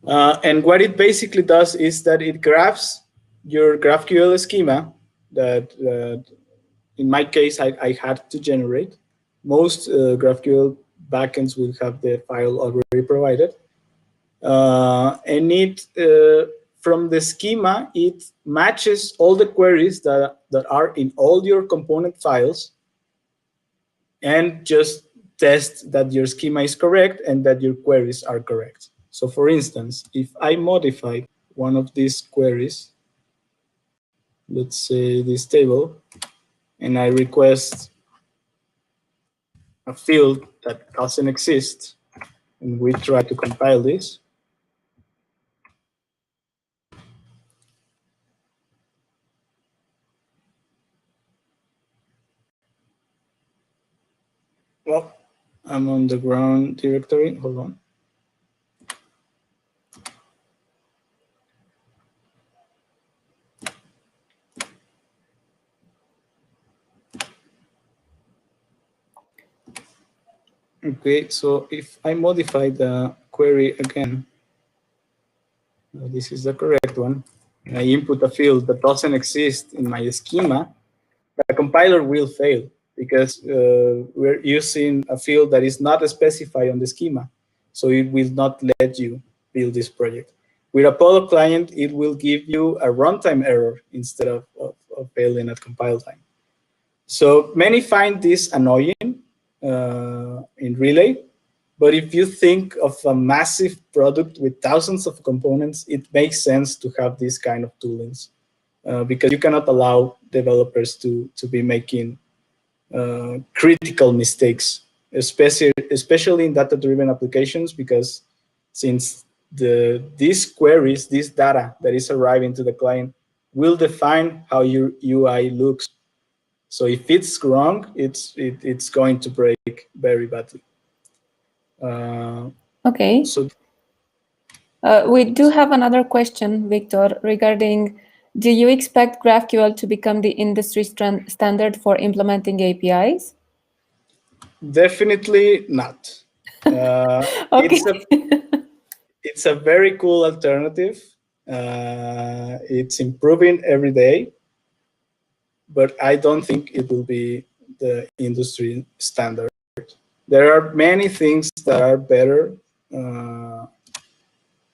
And what it basically does is that it grabs your GraphQL schema that in my case, I had to generate. Most GraphQL backends will have the file already provided. And it, from the schema, it matches all the queries that are in all your component files and just test that your schema is correct and that your queries are correct. So for instance, if I modify one of these queries, let's say this table, and I request a field that doesn't exist, and we try to compile this, well, I'm on the ground directory. Hold on. Okay, so if I modify the query again, this is the correct one, and I input a field that doesn't exist in my schema, the compiler will fail because we're using a field that is not specified on the schema. So it will not let you build this project. With Apollo client, it will give you a runtime error instead of failing at compile time. So many find this annoying in Relay. But if you think of a massive product with thousands of components, it makes sense to have this kind of toolings because you cannot allow developers to be making critical mistakes, especially in data-driven applications, because since these queries, this data that is arriving to the client will define how your UI looks. So if it's wrong, it's going to break very badly. Okay. So we do have another question, Victor, regarding, do you expect GraphQL to become the industry standard for implementing APIs? Definitely not. Okay. It's a very cool alternative. It's improving every day, but I don't think it will be the industry standard. There are many things that are better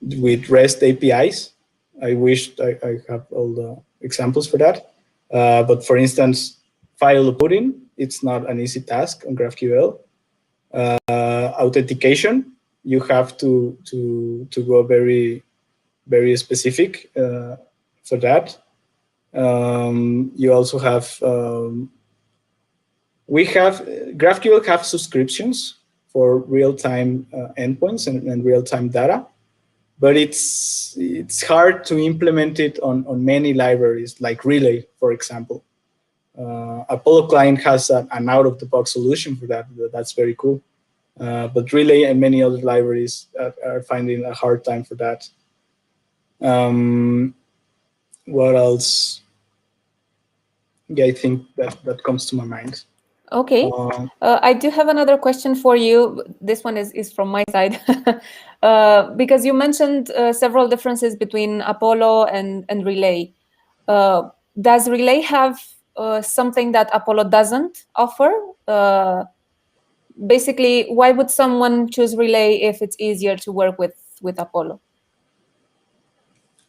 with REST APIs. I wish I have all the examples for that. But for instance, file outputting, it's not an easy task on GraphQL. Authentication, you have to go very very specific for that. You also have GraphQL have subscriptions for real-time endpoints and real-time data, but it's hard to implement it on many libraries like Relay, for example. Apollo client has an out-of-the-box solution for that. That's very cool. But Relay and many other libraries are finding a hard time for that. What else? Yeah, I think that comes to my mind. Okay. I do have another question for you. This one is from my side. Because you mentioned several differences between Apollo and Relay. Does Relay have something that Apollo doesn't offer? Basically, why would someone choose Relay if it's easier to work with Apollo?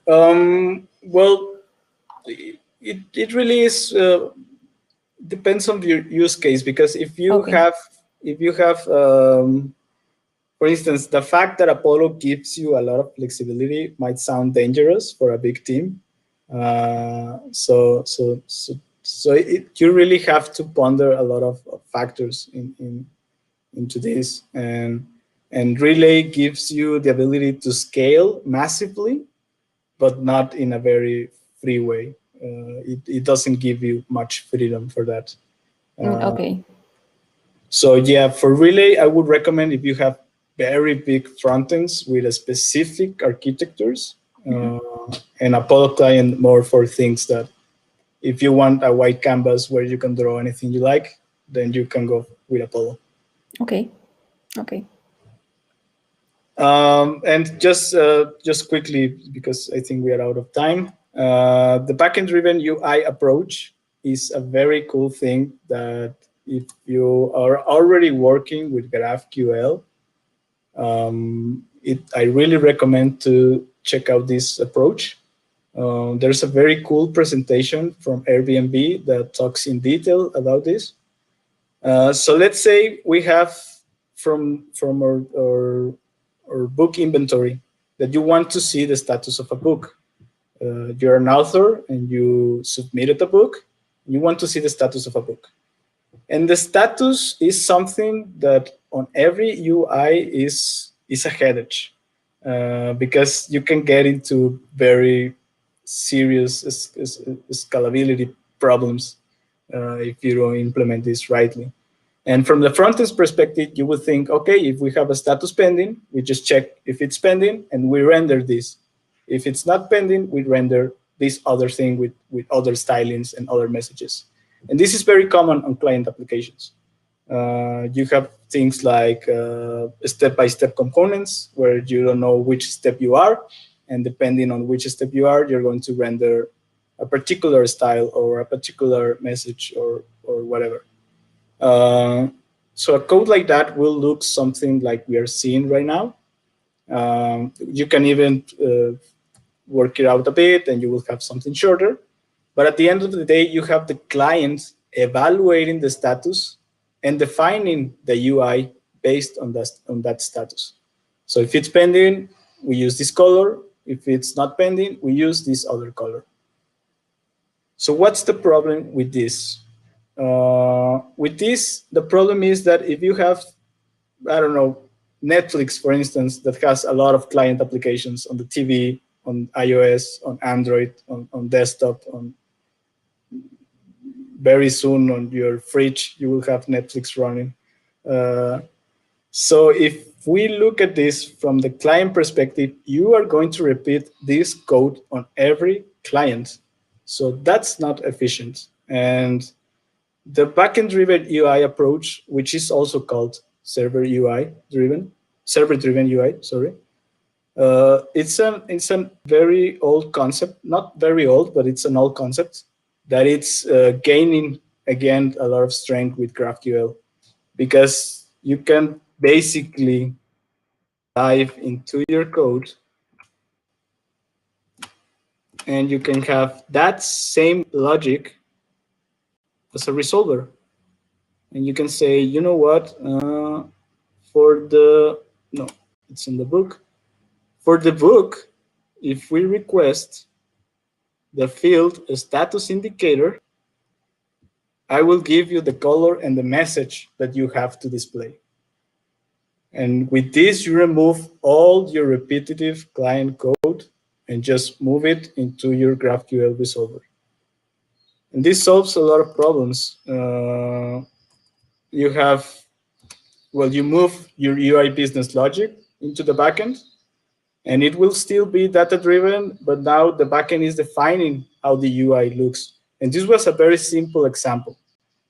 Well, it really is depends on your use case, because if you have for instance, the fact that Apollo gives you a lot of flexibility might sound dangerous for a big team. So you really have to ponder a lot of factors into this, and Relay gives you the ability to scale massively, but not in a very free way. It doesn't give you much freedom for that. Okay. So yeah, for Relay, I would recommend if you have very big frontends with a specific architectures, and Apollo client more for things that if you want a white canvas where you can draw anything you like, then you can go with Apollo. Okay. Okay. And just quickly, because I think we are out of time, the backend-driven UI approach is a very cool thing that if you are already working with GraphQL, I really recommend to check out this approach. There's a very cool presentation from Airbnb that talks in detail about this. So let's say we have from our book inventory that you want to see the status of a book. You're an author and you submitted a book. You want to see the status of a book. And the status is something that on every UI is a headache, because you can get into very serious scalability problems if you don't implement this rightly. And from the front-end perspective, you would think, okay, if we have a status pending, we just check if it's pending and we render this. If it's not pending, we render this other thing with other stylings and other messages. And this is very common on client applications. You have things like step-by-step components where you don't know which step you are. And depending on which step you are, you're going to render a particular style or a particular message or whatever. So a code like that will look something like we are seeing right now. You can even work it out a bit and you will have something shorter. But at the end of the day, you have the client evaluating the status and defining the UI based on that status. So if it's pending, we use this color. If it's not pending, we use this other color. So what's the problem with this? With this, the problem is that if you have, I don't know, Netflix, for instance, that has a lot of client applications on the TV, on iOS, on Android, on desktop, very soon on your fridge, you will have Netflix running. So if we look at this from the client perspective, you are going to repeat this code on every client. So that's not efficient. And the backend-driven UI approach, which is also called server-driven UI, sorry. It's a very old concept, not very old, but it's an old concept that it's gaining, again, a lot of strength with GraphQL, because you can basically dive into your code and you can have that same logic as a resolver. And you can say, you know what, it's in the book. For the book, if we request the field status indicator, I will give you the color and the message that you have to display. And with this, you remove all your repetitive client code and just move it into your GraphQL resolver. And this solves a lot of problems. You have, well, you move your UI business logic into the backend, and it will still be data-driven, but now the backend is defining how the UI looks. And this was a very simple example.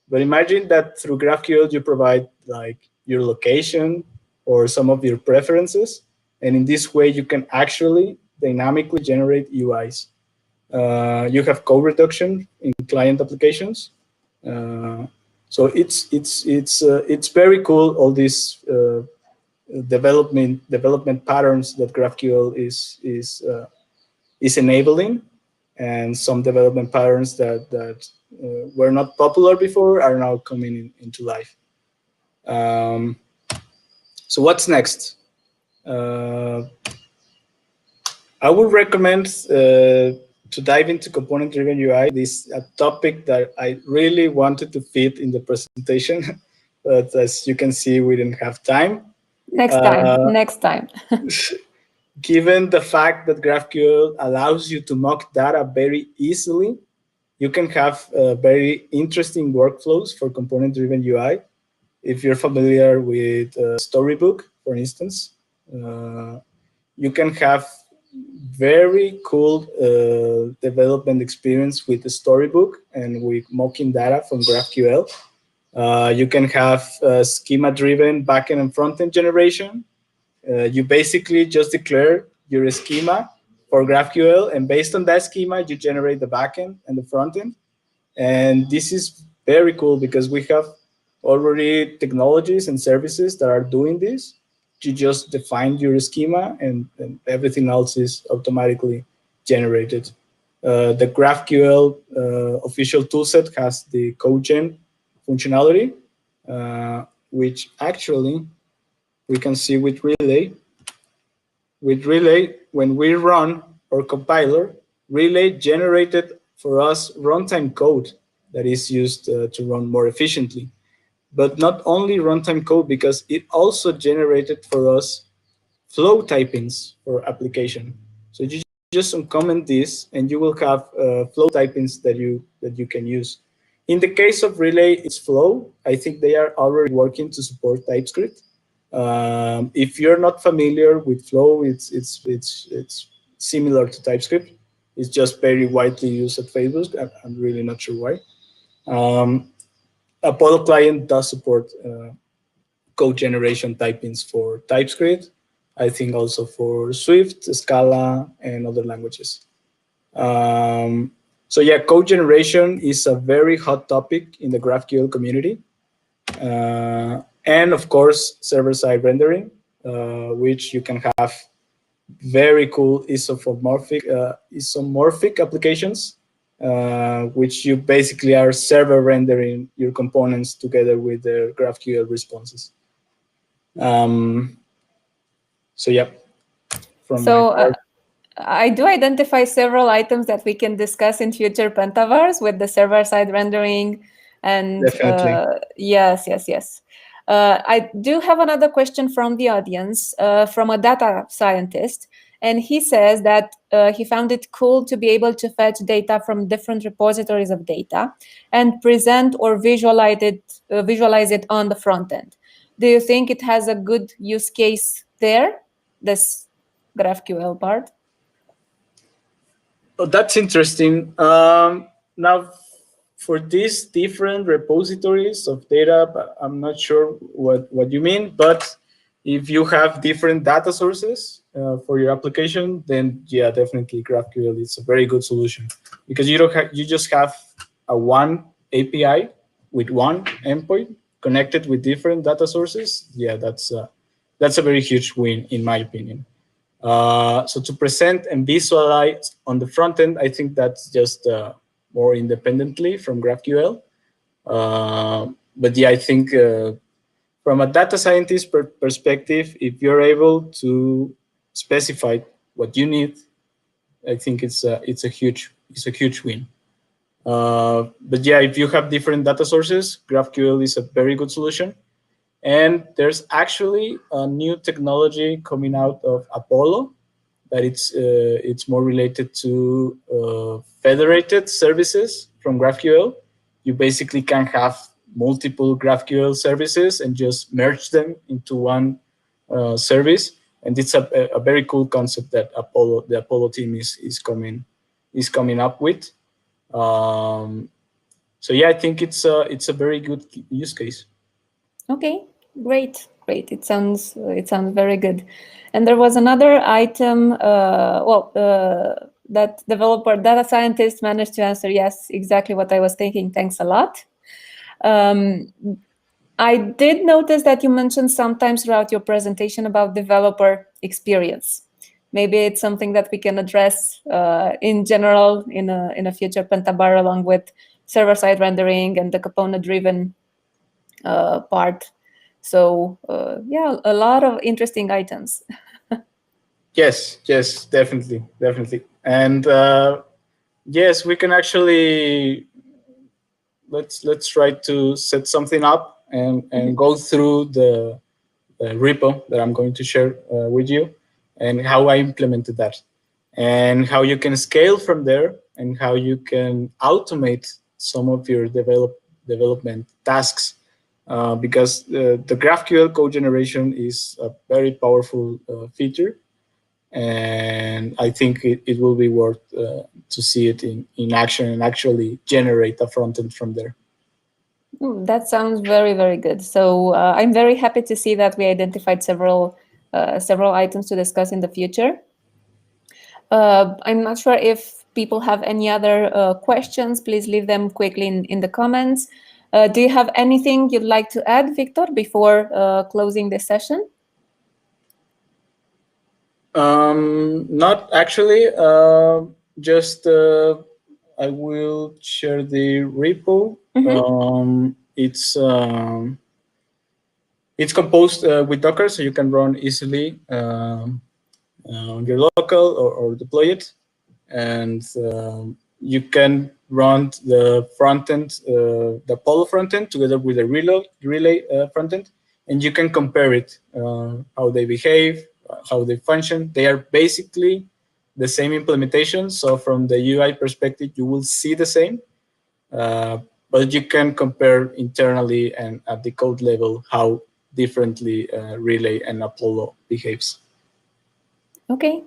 But imagine that through GraphQL, you provide like your location or some of your preferences. And in this way, you can actually dynamically generate UIs. You have code reduction in client applications. So it's very cool, all these development patterns that GraphQL is enabling, and some development patterns that were not popular before are now coming into life. So what's next? I would recommend to dive into component-driven UI. This is a topic that I really wanted to fit in the presentation, but as you can see, we didn't have time. Next time, next time. Given the fact that GraphQL allows you to mock data very easily, you can have very interesting workflows for component-driven UI. If you're familiar with Storybook, for instance, you can have very cool development experience with the Storybook and with mocking data from GraphQL. You can have schema-driven backend and frontend generation. You basically just declare your schema for GraphQL, and based on that schema, you generate the backend and the frontend. And this is very cool because we have already technologies and services that are doing this. You just define your schema, and everything else is automatically generated. The GraphQL official toolset has the CodeGen functionality, which actually we can see with Relay. With Relay, when we run our compiler, Relay generated for us runtime code that is used to run more efficiently. But not only runtime code, because it also generated for us flow typings for application. So you just uncomment this, and you will have flow typings that you can use. In the case of Relay, it's Flow. I think they are already working to support TypeScript. If you're not familiar with Flow, it's similar to TypeScript. It's just very widely used at Facebook. I'm really not sure why. Apollo client does support code generation typings for TypeScript. I think also for Swift, Scala, and other languages. So yeah, code generation is a very hot topic in the GraphQL community. And of course, server-side rendering, which you can have very cool isomorphic applications, which you basically are server rendering your components together with their GraphQL responses. So yeah. I do identify several items that we can discuss in future pentabars with the server-side rendering. And yes. I do have another question from the audience, from a data scientist. And he says that he found it cool to be able to fetch data from different repositories of data and present or visualize it on the front end. Do you think it has a good use case there, this GraphQL part? Oh, that's interesting. Now, for these different repositories of data, I'm not sure what you mean, but if you have different data sources for your application, then yeah, definitely GraphQL is a very good solution, because you just have a one API with one endpoint connected with different data sources. Yeah, that's a very huge win in my opinion. So to present and visualize on the front end, I think that's just more independently from GraphQL. But yeah, I think from a data scientist perspective, if you're able to specify what you need I think it's a huge win. But yeah, if you have different data sources, GraphQL is a very good solution. And there's actually a new technology coming out of Apollo that it's more related to federated services from GraphQL. You basically can have multiple GraphQL services and just merge them into one service. And it's a very cool concept that the Apollo team is coming up with. So yeah, I think it's a very good use case. Okay, great. It sounds very good. And there was another item. That developer data scientist managed to answer. Yes, exactly what I was thinking. Thanks a lot. I did notice that you mentioned sometimes throughout your presentation about developer experience. Maybe it's something that we can address in general in a future PentaBAR, along with server-side rendering and the component-driven part. So yeah, a lot of interesting items. Yes, definitely. And yes, we can actually let's try to set something up and go through the repo that I'm going to share with you, and how I implemented that, and how you can scale from there, and how you can automate some of your development tasks. Because the GraphQL code generation is a very powerful feature, and I think it will be worth to see it in action and actually generate a front end from there. That sounds very, very good. So I'm very happy to see that we identified several items to discuss in the future. I'm not sure if people have any other questions. Please leave them quickly in the comments. Do you have anything you'd like to add, Victor, before closing this session? Not actually. Just I will share the repo. It's composed with Docker, so you can run easily on your local or deploy it, and you can run the front end, the Apollo front end, together with the relay front end, and you can compare it, how they behave, how they function. They are basically the same implementation. So from the UI perspective, you will see the same, but you can compare internally and at the code level how differently Relay and Apollo behaves. Okay,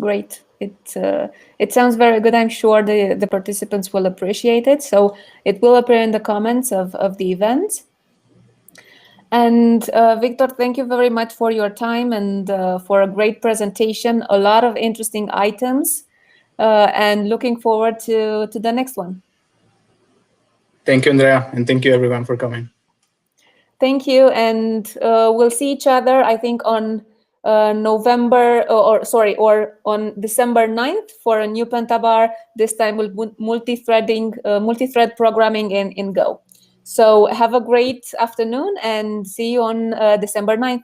great. It sounds very good. I'm sure the participants will appreciate it. So it will appear in the comments of the event. And Victor, thank you very much for your time and for a great presentation. A lot of interesting items, and looking forward to the next one. Thank you, Andrea, and thank you everyone for coming. Thank you, and we'll see each other, I think, on December 9th for a new PentaBAR. This time with multi-thread programming in Go. So have a great afternoon and see you on December 9th.